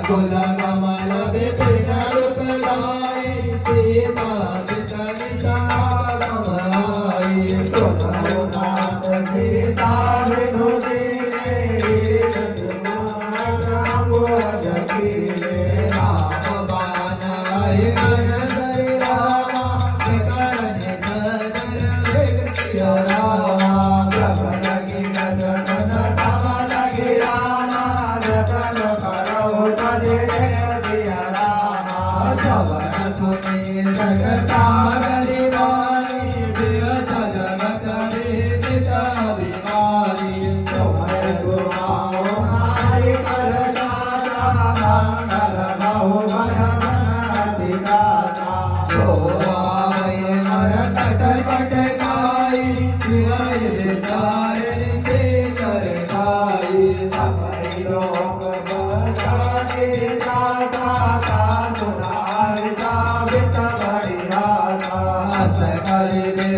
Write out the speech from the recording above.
गोला कमल विपिन रूप लाई सीता चितनिता गमाई नाथ सीता विनुदीने राम बानाय गणधर रामा विकरण धर विकृति रामा प्रभन गिन जगन कमल गिरामा जतन करो तदे दिया रामा श्रवण सुने जगतागरि वाणी प्रिय जगत वेदित विमारी समय गुमाओ नारी कर दाता मंगल बहु भय अधिदाता जो आवे मर कट कट गाई शिवाय विचारनि से कर गाई अपै लोक बचाके दाता कानुरारिता वित बड़ी राता अस करि दे